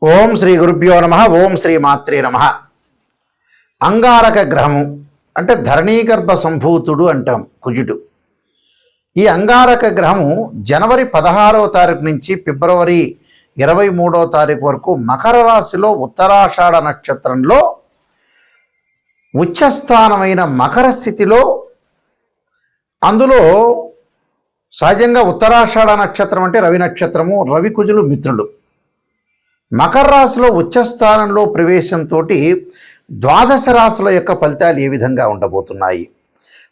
ఓం శ్రీ గురుభ్యో నమ. ఓం శ్రీ మాత్రే నమ. అంగారక గ్రహము అంటే ధరణీగర్భ సంభూతుడు అంటాం కుజుడు. ఈ అంగారక గ్రహము జనవరి 16వ తారీఖు నుంచి ఫిబ్రవరి 23వ తారీఖు వరకు మకర రాశిలో ఉత్తరాషాఢ నక్షత్రంలో ఉచ్చస్థానమైన మకర స్థితిలో, అందులో సహజంగా ఉత్తరాషాఢ నక్షత్రం అంటే రవి నక్షత్రము, రవి కుజులు మిత్రులు. మకర రాశిలో ఉచ్చస్థానంలో ప్రవేశంతో ద్వాదశ రాశుల యొక్క ఫలితాలు ఏ విధంగా ఉండబోతున్నాయి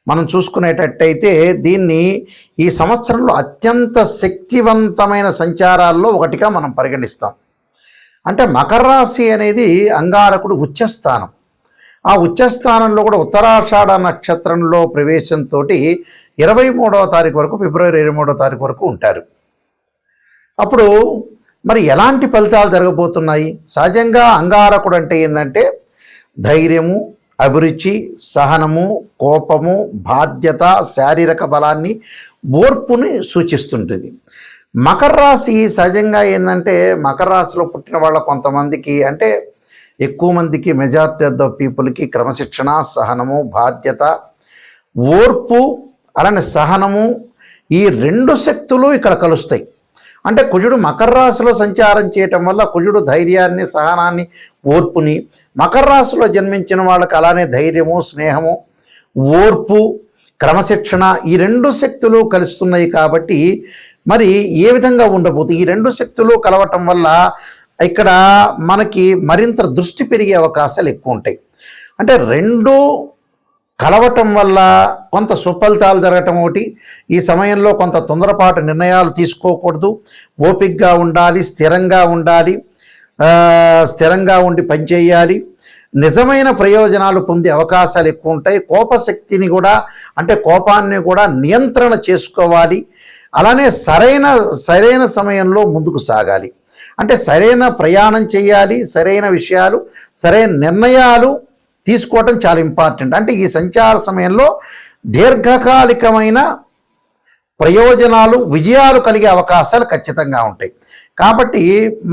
మనం చూసుకునేటట్టయితే, దీన్ని ఈ సంవత్సరంలో అత్యంత శక్తివంతమైన సంచారాల్లో ఒకటిగా మనం పరిగణిస్తాం. అంటే మకర రాశి అనేది అంగారకుడు ఉచ్చస్థానం. ఆ ఉచ్చస్థానంలో కూడా ఉత్తరాషాఢ నక్షత్రంలో ప్రవేశంతో 23వ తారీఖు వరకు, ఫిబ్రవరి 23వ తారీఖు వరకు ఉంటారు. అప్పుడు మరి ఎలాంటి ఫలితాలు జరగబోతున్నాయి? సహజంగా అంగారకుడు అంటే ఏంటంటే ధైర్యము, అభిరుచి, సహనము, కోపము, బాధ్యత, శారీరక బలాన్ని, ఓర్పుని సూచిస్తుంటుంది. మకర రాశి సహజంగా ఏంటంటే మకర రాశిలో పుట్టిన వాళ్ళ కొంతమందికి, అంటే ఎక్కువ మందికి, మెజారిటీ ఆఫ్ ద పీపుల్కి క్రమశిక్షణ, సహనము, బాధ్యత, ఓర్పు, అలానే సహనము, ఈ రెండు శక్తులు ఇక్కడ కలుస్తాయి. అంటే కుజుడు మకర రాశిలో సంచారం చేయటం వల్ల కుజుడు ధైర్యాన్ని, సహనాన్ని, ఓర్పుని, మకర రాశిలో జన్మించిన వాళ్ళకి అలానే ధైర్యము, స్నేహము, ఓర్పు, క్రమశిక్షణ, ఈ రెండు శక్తులు కలుస్తున్నాయి. కాబట్టి మరి ఏ విధంగా ఉండబోతుంది? ఈ రెండు శక్తులు కలవటం వల్ల ఇక్కడ మనకి మరింత దృష్టి పెరిగే అవకాశాలు ఎక్కువ ఉంటాయి. అంటే రెండు కలవటం వల్ల కొంత సుఫలితాలు జరగటం ఒకటి. ఈ సమయంలో కొంత తొందరపాటు నిర్ణయాలు తీసుకోకూడదు, ఓపికగా ఉండాలి, స్థిరంగా ఉండాలి, స్థిరంగా ఉండి పనిచేయాలి. నిజమైన ప్రయోజనాలు పొందే అవకాశాలు ఎక్కువ ఉంటాయి. కోపశక్తిని కూడా, అంటే కోపాన్ని కూడా నియంత్రణ చేసుకోవాలి. అలానే సరైన సమయంలో ముందుకు సాగాలి. అంటే సరైన ప్రయాణం చేయాలి, సరైన విషయాలు, సరైన నిర్ణయాలు తీసుకోవటం చాలా ఇంపార్టెంట్. అంటే ఈ సంచార సమయంలో దీర్ఘకాలికమైన ప్రయోజనాలు, విజయాలు కలిగే అవకాశాలు ఖచ్చితంగా ఉంటాయి. కాబట్టి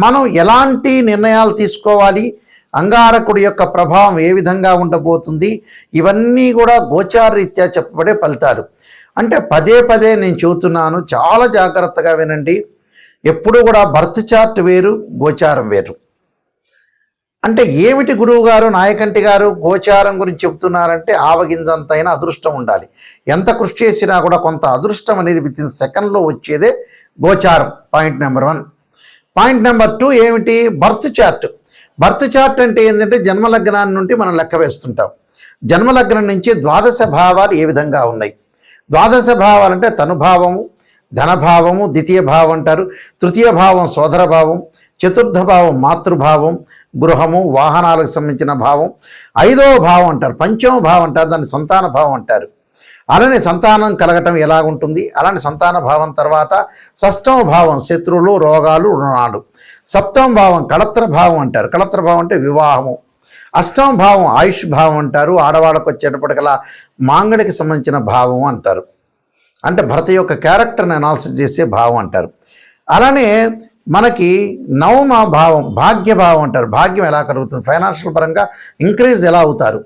మనం ఎలాంటి నిర్ణయాలు తీసుకోవాలి, అంగారకుడి యొక్క ప్రభావం ఏ విధంగా ఉండబోతుంది, ఇవన్నీ కూడా గోచారరీత్యా చెప్పబడే ఫలితాలు. అంటే పదే పదే నేను చెబుతున్నాను, చాలా జాగ్రత్తగా వినండి. ఎప్పుడు కూడా బర్త్ చార్ట్ వేరు, గోచారం వేరు. అంటే ఏమిటి గురువు గారు, నాయకంటి గారు గోచారం గురించి చెబుతున్నారంటే, ఆవగింజంతైనా అదృష్టం ఉండాలి. ఎంత కృషి చేసినా కూడా కొంత అదృష్టం అనేది వితిన్ సెకండ్లో వచ్చేదే గోచారం. Point number 1. పాయింట్ నెంబర్ 2 ఏమిటి? Birth chart. బర్త్ చార్ట్ అంటే ఏంటంటే జన్మలగ్నాన్ని నుండి మనం లెక్క వేస్తుంటాం. జన్మలగ్నం నుంచి ద్వాదశ భావాలు ఏ విధంగా ఉన్నాయి. ద్వాదశ భావాలు అంటే తనుభావము, ధనభావము, ద్వితీయ భావం అంటారు, తృతీయ భావం సోదర భావం, చతుర్థ భావం మాతృభావం, గృహము, వాహనాలకు సంబంధించిన భావం, 5వ భావం అంటారు, పంచమ భావం అంటారు, దాన్ని సంతాన భావం అంటారు. అలానే సంతానం కలగటం ఎలాగుంటుంది, అలానే సంతాన భావం తర్వాత 6వ భావం శత్రువులు, రోగాలు, రుణాలు, 7వ భావం కళత్ర భావం అంటారు. కళత్ర భావం అంటే వివాహము, 8వ భావం ఆయుష్ భావం అంటారు. ఆడవాళ్ళకు వచ్చేటప్పటికలా మాంగళికి సంబంధించిన భావం అంటారు. అంటే భర్త యొక్క క్యారెక్టర్ని అనాలిసిస్ చేసే భావం అంటారు. అలానే మనకి 9వ భావం భాగ్యభావం అంటారు. భాగ్యం ఎలా కలుగుతుంది, ఫైనాన్షియల్ పరంగా ఇంక్రీజ్ ఎలా అవుతారు.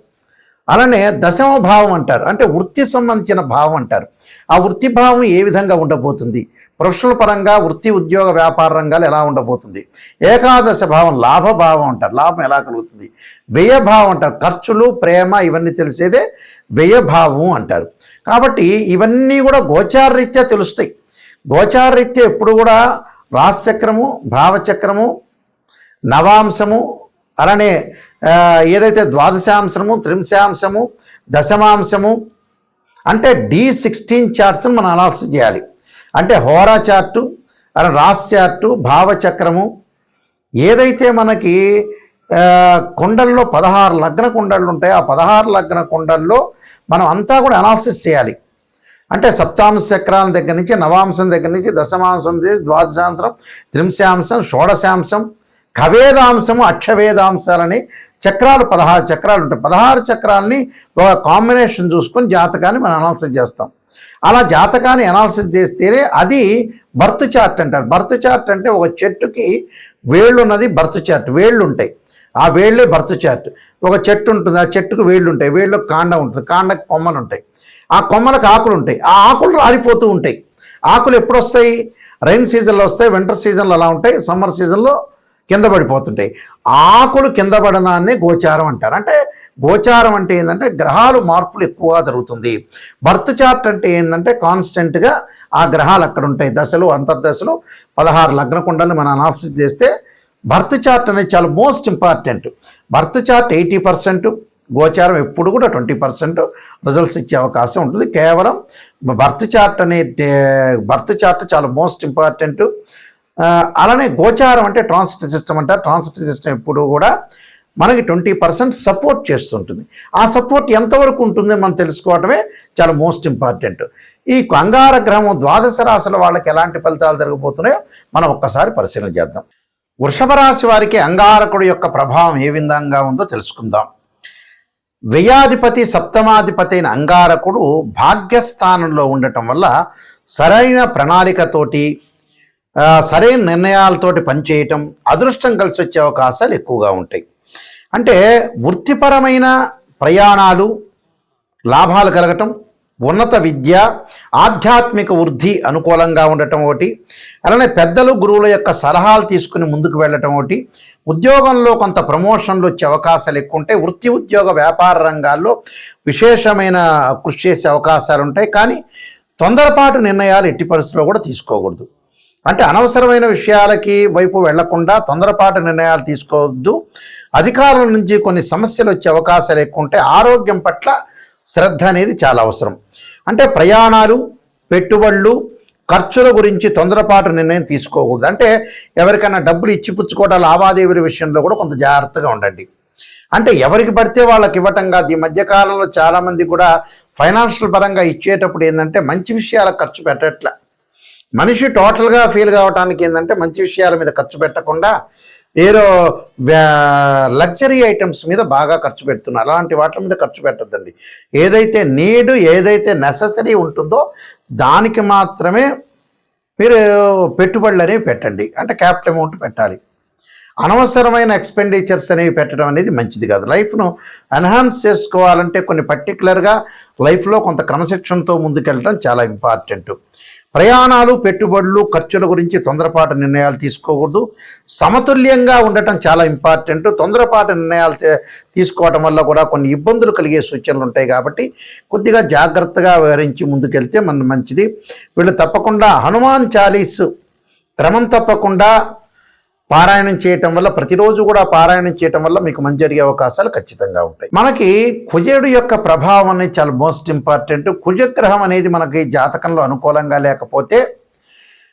అలానే 10వ భావం అంటారు, అంటే వృత్తి సంబంధించిన భావం అంటారు. ఆ వృత్తి భావం ఏ విధంగా ఉండబోతుంది, ప్రొఫెషనల్ పరంగా వృత్తి, ఉద్యోగ, వ్యాపార రంగాలు ఎలా ఉండబోతుంది. 11వ భావం లాభభావం అంటారు, లాభం ఎలా కలుగుతుంది. వ్యయభావం అంటారు, ఖర్చులు, ప్రేమ, ఇవన్నీ తెలిసేదే వ్యయభావం అంటారు. కాబట్టి ఇవన్నీ కూడా గోచారరీత్యా తెలుస్తాయి. గోచారరీత్యా ఎప్పుడు కూడా రాశిచక్రము, భావచక్రము, నవాంశము, అలానే ఏదైతే ద్వాదశాంశము, త్రింశాంశము, దశమాంశము, అంటే D16 చార్ట్స్ని మనం అనాలిసిస్ చేయాలి. అంటే హోరా చార్టు, అలా రాశి చార్టు, భావచక్రము, ఏదైతే మనకి కుండల్లో 16 లగ్న కుండళ్ళు ఉంటాయి, ఆ 16 లగ్న కుండల్లో మనం అంతా కూడా అనాలిసిస్ చేయాలి. అంటే సప్తాంశ చక్రాల దగ్గర నుంచి, నవాంశం దగ్గర నుంచి, దశమాంశం, ద్వాదశాంశం, త్రింశాంశం, షోడశాంశం, కవేదాంశము, అక్షవేదాంశాలని చక్రాలు 16 చక్రాలు ఉంటాయి. 16 చక్రాలని ఒక కాంబినేషన్ చూసుకొని జాతకాన్ని మనం అనాలిసిస్ చేస్తాం. అలా జాతకాన్ని అనాలిసిస్ చేస్తేనే అది బర్త్ చార్ట్ అంటారు. బర్త్ చార్ట్ అంటే ఒక చెట్టుకి వేళ్ళు ఉన్నది బర్త్ చార్ట్, వేళ్ళు ఉంటాయి, ఆ వేళ్ళే బర్త్ చార్ట్. ఒక చెట్టు ఉంటుంది, ఆ చెట్టుకు వేళ్ళు ఉంటాయి, వేళ్ళకు కాండం ఉంటుంది, కాండకు కొమ్మలు ఉంటాయి, ఆ కొమ్మలకు ఆకులు ఉంటాయి, ఆ ఆకులు రాలిపోతూ ఉంటాయి. ఆకులు ఎప్పుడు వస్తాయి? రైన్ సీజన్లో వస్తాయి, వింటర్ సీజన్లో అలా ఉంటాయి, సమ్మర్ సీజన్లో కింద పడిపోతుంటాయి. ఆకులు కింద పడడాన్ని గోచారం అంటారు. అంటే గోచారం అంటే ఏంటంటే గ్రహాలు మార్పులు ఎక్కువగా జరుగుతుంది. బర్త్ చార్ట్ అంటే ఏంటంటే కాన్స్టెంట్గా ఆ గ్రహాలు అక్కడ ఉంటాయి, దశలు అంతర్దశలు 16 లగ్న కుండల్ని మనం అనాలిసిస్ చేస్తే బర్త్ చార్ట్ అనేది చాలా మోస్ట్ ఇంపార్టెంట్. బర్త్ చార్ట్ 80%, గోచారం ఎప్పుడు కూడా 20% రిజల్ట్స్ ఇచ్చే అవకాశం ఉంటుంది. కేవలం బర్త్ చార్ట్ చాలా మోస్ట్ ఇంపార్టెంట్. అలానే గోచారం అంటే ట్రాన్సిట్ సిస్టమ్ అంటారు. ట్రాన్సిట్ సిస్టమ్ ఎప్పుడు కూడా మనకి 20% సపోర్ట్ చేస్తుంటుంది. ఆ సపోర్ట్ ఎంతవరకు ఉంటుందో మనం తెలుసుకోవటమే చాలా మోస్ట్ ఇంపార్టెంట్. ఈ అంగార గ్రహం ద్వాదశ రాశుల వాళ్ళకి ఎలాంటి ఫలితాలు జరగబోతున్నాయో మనం ఒక్కసారి పరిశీలన చేద్దాం. వృషభ రాశి వారికి అంగారకుడు యొక్క ప్రభావం ఏ విధంగా ఉందో తెలుసుకుందాం. వ్యయాధిపతి సప్తమాధిపతి అయిన అంగారకుడు భాగ్యస్థానంలో ఉండటం వల్ల సరైన ప్రణాళికతోటి సరైన నిర్ణయాలతోటి పనిచేయటం, అదృష్టం కలిసి వచ్చే అవకాశాలు ఎక్కువగా ఉంటాయి. అంటే వృత్తిపరమైన ప్రయాణాలు, లాభాలు కలగటం, ఉన్నత విద్య, ఆధ్యాత్మిక వృద్ధి అనుకూలంగా ఉండటం ఒకటి, అలానే పెద్దలు గురువుల యొక్క సలహాలు తీసుకుని ముందుకు వెళ్ళటం ఒకటి, ఉద్యోగంలో కొంత ప్రమోషన్లు వచ్చే అవకాశాలు ఎక్కువ ఉంటాయి. వృత్తి ఉద్యోగ వ్యాపార రంగాల్లో విశేషమైన కృషి చేసే అవకాశాలు ఉంటాయి. కానీ తొందరపాటు నిర్ణయాలు ఎట్టి పరిస్థితుల్లో కూడా తీసుకోకూడదు. అంటే అనవసరమైన విషయాలకి వైపు వెళ్లకుండా తొందరపాటు నిర్ణయాలు తీసుకోవద్దు. అధికారుల నుంచి కొన్ని సమస్యలు వచ్చే అవకాశాలు ఎక్కువ ఉంటాయి. ఆరోగ్యం పట్ల శ్రద్ధ అనేది చాలా అవసరం. అంటే ప్రయాణాలు, పెట్టుబడులు, ఖర్చుల గురించి తొందరపాటు నిర్ణయం తీసుకోకూడదు. అంటే ఎవరికైనా డబ్బులు ఇచ్చిపుచ్చుకోవడం, లావాదేవీల విషయంలో కూడా కొంత జాగ్రత్తగా ఉండండి. అంటే ఎవరికి పడితే వాళ్ళకి ఇవ్వటం కాదు. ఈ మధ్యకాలంలో చాలామంది కూడా ఫైనాన్షియల్ పరంగా ఇచ్చేటప్పుడు ఏంటంటే మంచి విషయాలకు ఖర్చు పెట్టట్లే. మనిషి టోటల్గా ఫీల్ కావడానికి ఏంటంటే మంచి విషయాల మీద ఖర్చు పెట్టకుండా ఏదో లగ్జరీ ఐటమ్స్ మీద బాగా ఖర్చు పెడుతున్నారు. అలాంటి వాటి మీద ఖర్చు పెట్టద్దండి. ఏదైతే నీడ్, ఏదైతే నెససరీ ఉంటుందో దానికి మాత్రమే మీరు పెట్టుబడులు అనేవి పెట్టండి. అంటే క్యాపిటల్ అమౌంట్ పెట్టాలి. అనవసరమైన ఎక్స్పెండిచర్స్ అనేవి పెట్టడం అనేది మంచిది కాదు. లైఫ్ను ఎన్హాన్స్ చేసుకోవాలంటే కొన్ని పర్టికులర్గా లైఫ్లో కొంత క్రమశిక్షణతో ముందుకెళ్ళడం చాలా ఇంపార్టెంట్. ప్రయాణాలు, పెట్టుబడులు, ఖర్చుల గురించి తొందరపాటు నిర్ణయాలు తీసుకోకూడదు. సమతుల్యంగా ఉండటం చాలా ఇంపార్టెంట్. తొందరపాటు నిర్ణయాలు తీసుకోవటం వల్ల కూడా కొన్ని ఇబ్బందులు కలిగే సూచనలు ఉంటాయి. కాబట్టి కొద్దిగా జాగ్రత్తగా వివరించి ముందుకెళ్తే మన మంచిది. వీళ్ళు తప్పకుండా హనుమాన్ చాలీస్ క్రమం తప్పకుండా పారాయణం చేయటం వల్ల, ప్రతిరోజు కూడా పారాయణం చేయటం వల్ల మీకు మంచి జరిగే అవకాశాలు ఖచ్చితంగా ఉంటాయి. మనకి కుజుడు యొక్క ప్రభావం అనేది చాలా మోస్ట్ ఇంపార్టెంట్. కుజగ్రహం అనేది మనకి జాతకంలో అనుకూలంగా లేకపోతే,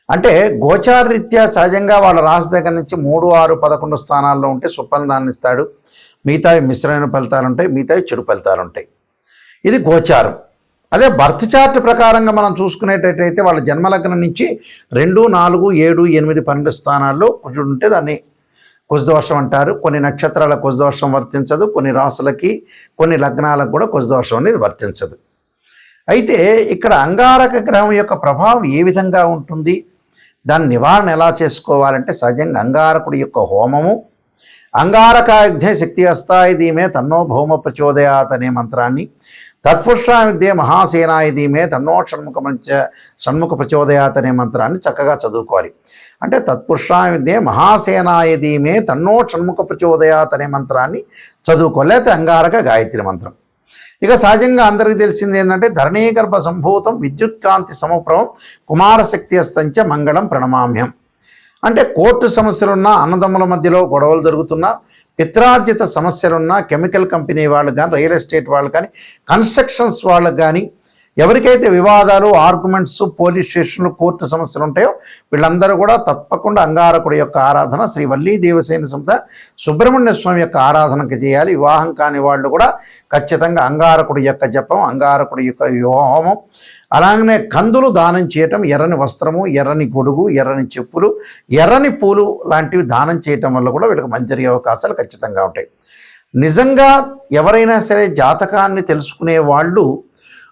అంటే గోచారరీత్యా సహజంగా వాళ్ళ రాశి దగ్గర నుంచి 3, 6, 11 స్థానాల్లో ఉంటే సుఫలితాన్ని ఇస్తాడు. మిగతావి మిశ్రమైన ఫలితాలు ఉంటాయి, మిగతావి చెడు ఫలితాలు ఉంటాయి. ఇది గోచారం. అదే బర్త్ చార్ట్ ప్రకారంగా మనం చూసుకునేటట్టయితే వాళ్ళ జన్మలగ్నం నుంచి 2, 4, 7, 8, 12 స్థానాల్లో కుజుడు ఉంటే దాన్ని కుజదోషం అంటారు. కొన్ని నక్షత్రాల కుజదోషం వర్తించదు, కొన్ని రాసులకి, కొన్ని లగ్నాలకు కూడా కుజదోషం అనేది వర్తించదు. అయితే ఇక్కడ అంగారక గ్రహం యొక్క ప్రభావం ఏ విధంగా ఉంటుంది, దాని నివారణ ఎలా చేసుకోవాలంటే సహజంగా అంగారకుడి యొక్క హోమము, అంగారకాగ్నే శక్తి అస్తాయి ధీమే తన్నో భౌమ ప్రచోదయాత్ అనే మంత్రాన్ని, తత్పురుషా విద్యే మహాసేనాయ ధీమే తన్నో షణ్ముఖ ప్రచోదయాత్ అనే మంత్రాన్ని చక్కగా చదువుకోవాలి. అంటే తత్పురుషా విద్యే మహాసేనాయ ధీమే తన్నో షణ్ముఖ ప్రచోదయాత్ అనే మంత్రాన్ని చదువుకోవాలి. లేకపోతే అంగారక గాయత్రి మంత్రం. ఇక సహజంగా అందరికీ తెలిసింది ఏంటంటే ధరణీగర్భ సంభూతం విద్యుత్కాంతి సమప్రభం కుమారశక్తి అస్తంచ మంగళం ప్రణమామ్యం. అంటే కోర్టు సమస్యలున్నా, అన్నదమ్ముల మధ్యలో గొడవలు జరుగుతున్నా, పిత్రార్జిత సమస్యలున్నా, కెమికల్ కంపెనీ వాళ్ళు కానీ, రియల్ ఎస్టేట్ వాళ్ళు కానీ, కన్స్ట్రక్షన్స్ వాళ్ళకు కానీ, ఎవరికైతే వివాదాలు, ఆర్గ్యుమెంట్స్, పోలీస్ స్టేషన్లు, కోర్టు సమస్యలు ఉంటాయో వీళ్ళందరూ కూడా తప్పకుండా అంగారకుడి యొక్క ఆరాధన, శ్రీ వల్లీ దేవసేన సంస్థ సుబ్రహ్మణ్య స్వామి యొక్క ఆరాధనకి చేయాలి. వివాహం కాని వాళ్ళు కూడా ఖచ్చితంగా అంగారకుడి యొక్క జపం, అంగారకుడి యొక్క హోమం, అలాగనే కందులు దానం చేయటం, ఎర్రని వస్త్రము, ఎర్రని గొడుగు, ఎర్రని చెప్పులు, ఎర్రని పూలు లాంటివి దానం చేయటం వల్ల కూడా వీళ్ళకి మంచి జరిగే అవకాశాలు ఖచ్చితంగా ఉంటాయి. నిజంగా ఎవరైనా సరే జాతకాన్ని తెలుసుకునే వాళ్ళు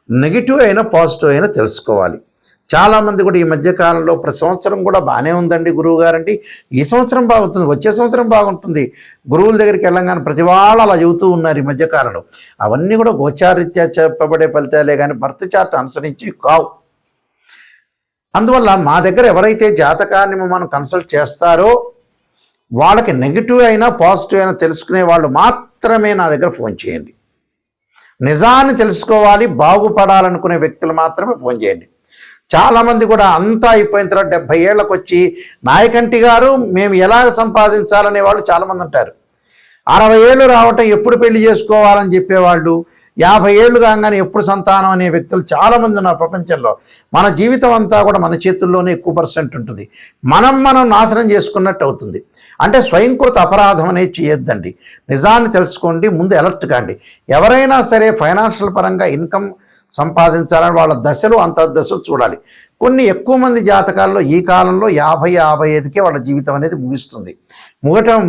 నెగిటివ్ అయినా పాజిటివ్ అయినా తెలుసుకోవాలి. చాలామంది కూడా ఈ మధ్యకాలంలో ప్రతి సంవత్సరం కూడా బాగానే ఉందండి గురువు గారండి, ఈ సంవత్సరం బాగుంటుంది, వచ్చే సంవత్సరం బాగుంటుంది, గురువుల దగ్గరికి వెళ్ళంగానే ప్రతి వాళ్ళు అలా చెబుతూ ఉన్నారు ఈ మధ్యకాలంలో. అవన్నీ కూడా గోచారీత్యా చెప్పబడే ఫలితాలే కానీ బర్త్ చార్ట్ అనుసరించి కావు. అందువల్ల మా దగ్గర ఎవరైతే జాతకాన్ని మనం కన్సల్ట్ చేస్తారో వాళ్ళకి నెగిటివ్ అయినా పాజిటివ్ అయినా తెలుసుకునే వాళ్ళు మాత్రమే నా దగ్గర ఫోన్ చేయండి. నిజాన్ని తెలుసుకోవాలి, బాగుపడాలనుకునే వ్యక్తులు మాత్రమే ఫోన్ చేయండి. చాలామంది కూడా అంతా అయిపోయిన తర్వాత 70 ఏళ్ళకు వచ్చి నాయకంటి గారు మేము ఎలా సంపాదించాలనే వాళ్ళు చాలామంది ఉంటారు. 60 ఏళ్ళు రావటం ఎప్పుడు పెళ్లి చేసుకోవాలని చెప్పేవాళ్ళు, 50 ఏళ్ళు కాగానే ఎప్పుడు సంతానం అనే వ్యక్తులు చాలామంది ఉన్నారు ప్రపంచంలో. మన జీవితం అంతా కూడా మన చేతుల్లోనే ఎక్కువ పర్సెంట్ ఉంటుంది. మనం నాశనం చేసుకున్నట్టు అవుతుంది. అంటే స్వయంకృత అపరాధం అనేది చేయొద్దండి. నిజాన్ని తెలుసుకోండి, ముందు అలర్ట్ కాండి. ఎవరైనా సరే ఫైనాన్షియల్ పరంగా ఇన్కమ్ సంపాదించాలని వాళ్ళ దశలు అంతర్దశలు చూడాలి. కొన్ని ఎక్కువ మంది జాతకాల్లో ఈ కాలంలో 50-55కే వాళ్ళ జీవితం అనేది ముగుస్తుంది.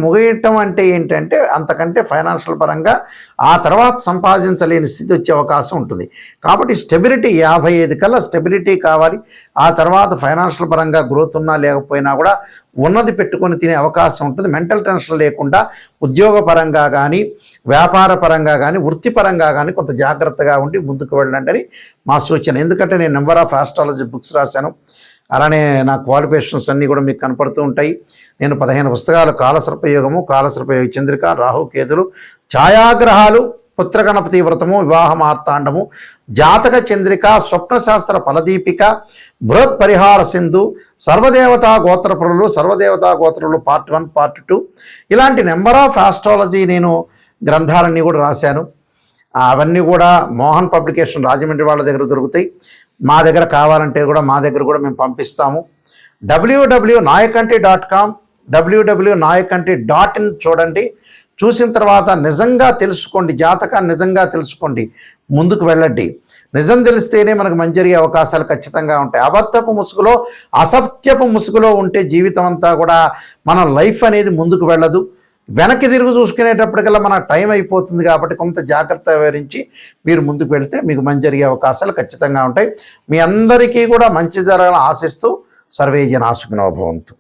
ముగియటం అంటే ఏంటంటే అంతకంటే ఫైనాన్షియల్ పరంగా ఆ తర్వాత సంపాదించలేని స్థితి వచ్చే అవకాశం ఉంటుంది. కాబట్టి స్టెబిలిటీ 55 కల్లా స్టెబిలిటీ కావాలి. ఆ తర్వాత ఫైనాన్షియల్ పరంగా గ్రోత్ ఉన్నా లేకపోయినా కూడా ఉన్నది పెట్టుకొని తినే అవకాశం ఉంటుంది. మెంటల్ టెన్షన్ లేకుండా ఉద్యోగపరంగా కానీ వ్యాపార పరంగా కానీ వృత్తిపరంగా కానీ కొంత జాగ్రత్తగా ఉండి ముందుకు వెళ్ళండి అని మా సూచన. ఎందుకంటే నేను నెంబర్ ఆఫ్ ఆస్ట్రాలజీ బుక్స్ రాశాను, అలానే నా క్వాలిఫికేషన్స్ అన్నీ కూడా మీకు కనపడుతూ ఉంటాయి. నేను 15 పుస్తకాలు, కాలసర్పయోగము, కాలసర్పయోగ చంద్రిక, రాహుకేతులు, ఛాయాగ్రహాలు, పుత్రగణపతి వ్రతము, వివాహ మార్తాండము, జాతక చంద్రిక, స్వప్నశాస్త్ర ఫలదీపిక, బృహత్ పరిహార సింధు, సర్వదేవతా గోత్రపురులు, సర్వదేవతా గోత్రపురులు పార్ట్ 1 పార్ట్ 2 ఇలాంటి నెంబర్ ఆఫ్ ఆస్ట్రాలజీ నేను గ్రంథాలన్నీ కూడా రాశాను. అవన్నీ కూడా మోహన్ పబ్లికేషన్ రాజమండ్రి వాళ్ళ దగ్గర దొరుకుతాయి. మా దగ్గర కావాలంటే కూడా మా దగ్గర కూడా మేము పంపిస్తాము. www.nayakanti.com, www.nayakanti.in చూడండి. చూసిన తర్వాత నిజంగా తెలుసుకోండి, జాతకాన్ని నిజంగా తెలుసుకోండి, ముందుకు వెళ్ళండి. నిజం తెలిస్తేనే మనకు మంచి జరిగే అవకాశాలు ఖచ్చితంగా ఉంటాయి. అబద్ధపు ముసుగులో, అసత్యపు ముసుగులో ఉంటే జీవితం అంతా కూడా మన లైఫ్ అనేది ముందుకు వెళ్ళదు. వెనక్కి తిరిగి చూసుకునేటప్పటికల్లా మన టైం అయిపోతుంది. కాబట్టి కొంత జాగ్రత్త వివరించి మీరు ముందుకు వెళ్తే మీకు మంచి జరిగే అవకాశాలు ఖచ్చితంగా ఉంటాయి. మీ అందరికీ కూడా మంచి జరగాలని ఆశిస్తూ సర్వే జనా సుఖినో భవంతు.